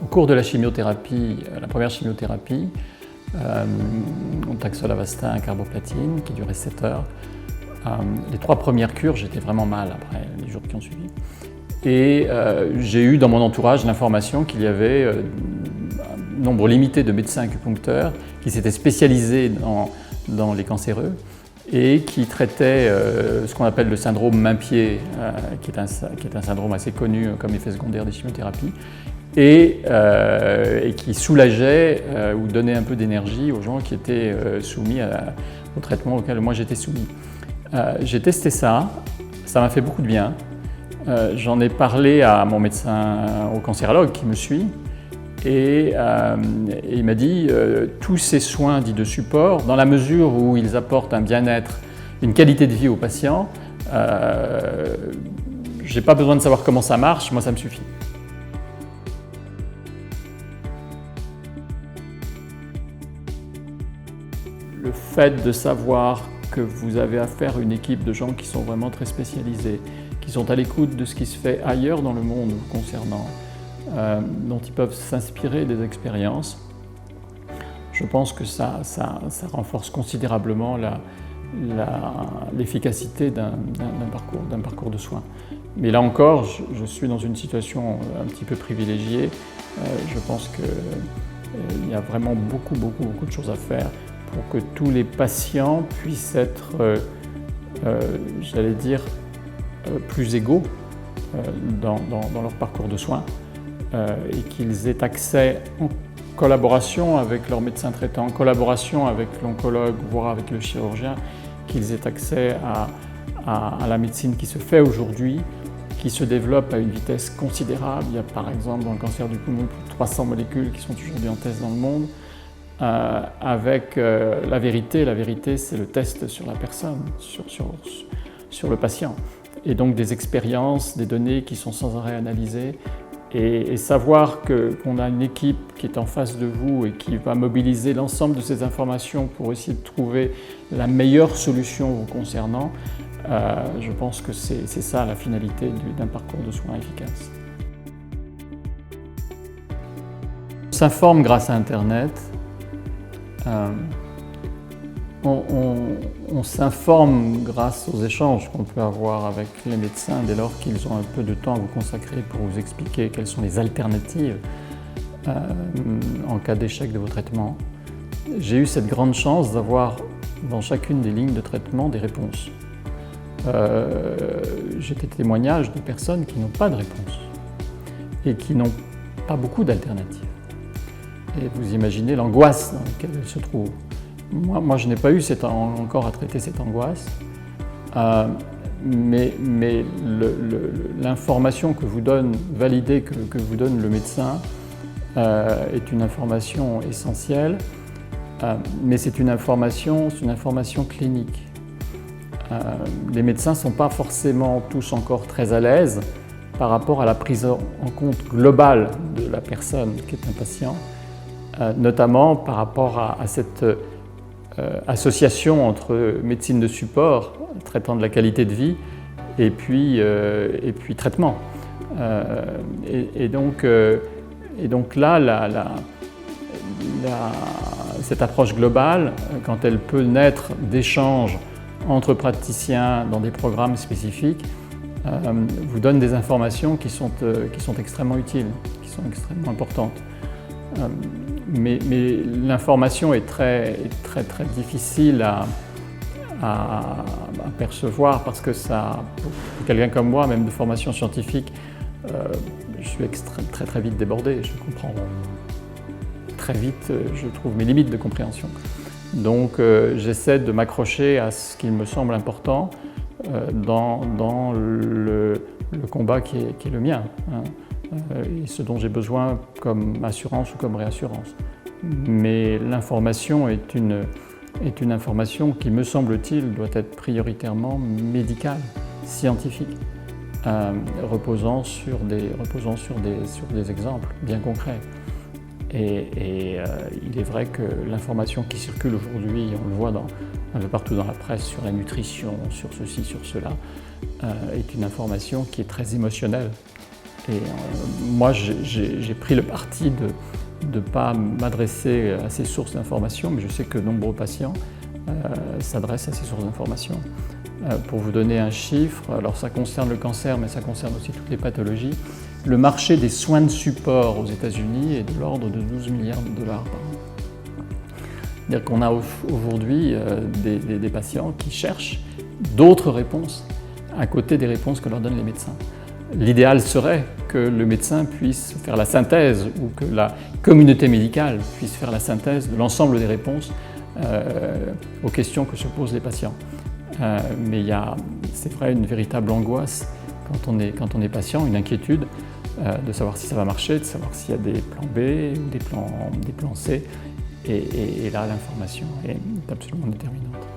Au cours de la chimiothérapie, la première chimiothérapie, taxol-avastin, carboplatine, qui durait 7 heures, les 3 premières cures, j'étais vraiment mal après les jours qui ont suivi. Et j'ai eu dans mon entourage l'information qu'il y avait un nombre limité de médecins acupuncteurs qui s'étaient spécialisés dans les cancéreux et qui traitaient ce qu'on appelle le syndrome main-pied, qui est un syndrome assez connu comme effet secondaire des chimiothérapies, et qui soulageait ou donnait un peu d'énergie aux gens qui étaient soumis au traitement auquel moi j'étais soumis. J'ai testé ça, ça m'a fait beaucoup de bien. J'en ai parlé à mon médecin, au cancérologue qui me suit, et il m'a dit tous ces soins dits de support, dans la mesure où ils apportent un bien-être, une qualité de vie aux patients, j'ai pas besoin de savoir comment ça marche, moi ça me suffit. Le fait de savoir que vous avez affaire à une équipe de gens qui sont vraiment très spécialisés, qui sont à l'écoute de ce qui se fait ailleurs dans le monde concernant, dont ils peuvent s'inspirer des expériences, je pense que ça renforce considérablement l'efficacité d'un parcours de soins. Mais là encore, je suis dans une situation un petit peu privilégiée. Je pense qu'il y a vraiment beaucoup de choses à faire pour que tous les patients puissent être, j'allais dire, plus égaux dans leur parcours de soins et qu'ils aient accès en collaboration avec leur médecin traitant, en collaboration avec l'oncologue, voire avec le chirurgien, qu'ils aient accès à la médecine qui se fait aujourd'hui, qui se développe à une vitesse considérable. Il y a par exemple dans le cancer du poumon plus de 300 molécules qui sont aujourd'hui en test dans le monde. Avec la vérité c'est le test sur la personne, sur le patient. Et donc des expériences, des données qui sont sans arrêt analysées et savoir qu'on a une équipe qui est en face de vous et qui va mobiliser l'ensemble de ces informations pour essayer de trouver la meilleure solution vous concernant, je pense que c'est ça la finalité d'un parcours de soins efficace. On s'informe grâce à Internet. On s'informe grâce aux échanges qu'on peut avoir avec les médecins dès lors qu'ils ont un peu de temps à vous consacrer pour vous expliquer quelles sont les alternatives en cas d'échec de vos traitements. J'ai eu cette grande chance d'avoir dans chacune des lignes de traitement des réponses. J'ai des témoignages de personnes qui n'ont pas de réponse et qui n'ont pas beaucoup d'alternatives. Et vous imaginez l'angoisse dans laquelle elles se trouvent. Moi, je n'ai pas eu encore à traiter cette angoisse, mais l'information que vous donne, validée que vous donne le médecin, est une information essentielle, mais c'est une information clinique. Les médecins ne sont pas forcément tous encore très à l'aise par rapport à la prise en compte globale de la personne qui est un patient. Notamment par rapport à cette association entre médecine de support, traitant de la qualité de vie, et puis traitement. Et donc là, cette approche globale, quand elle peut naître d'échanges entre praticiens dans des programmes spécifiques, vous donne des informations qui sont extrêmement utiles, qui sont extrêmement importantes. Mais l'information est très difficile à percevoir parce que ça, pour quelqu'un comme moi, même de formation scientifique, je suis très vite débordé. Je comprends très vite, je trouve mes limites de compréhension. Donc j'essaie de m'accrocher à ce qui me semble important dans le combat qui est le mien. Et ce dont j'ai besoin comme assurance ou comme réassurance. Mais l'information est une information qui, me semble-t-il, doit être prioritairement médicale, scientifique, reposant sur des exemples bien concrets. Et il est vrai que l'information qui circule aujourd'hui, on le voit un peu partout dans la presse, sur la nutrition, sur ceci, sur cela, est une information qui est très émotionnelle. Et moi, j'ai pris le parti de ne pas m'adresser à ces sources d'informations, mais je sais que nombreux patients s'adressent à ces sources d'informations. Pour vous donner un chiffre, alors ça concerne le cancer, mais ça concerne aussi toutes les pathologies, le marché des soins de support aux États-Unis est de l'ordre de 12 milliards de dollars par an. C'est-à-dire qu'on a aujourd'hui des patients qui cherchent d'autres réponses à côté des réponses que leur donnent les médecins. L'idéal serait que le médecin puisse faire la synthèse ou que la communauté médicale puisse faire la synthèse de l'ensemble des réponses aux questions que se posent les patients. Mais il y a, c'est vrai, une véritable angoisse quand on est patient, une inquiétude de savoir si ça va marcher, de savoir s'il y a des plans B ou des plans C. Et là, l'information est absolument déterminante.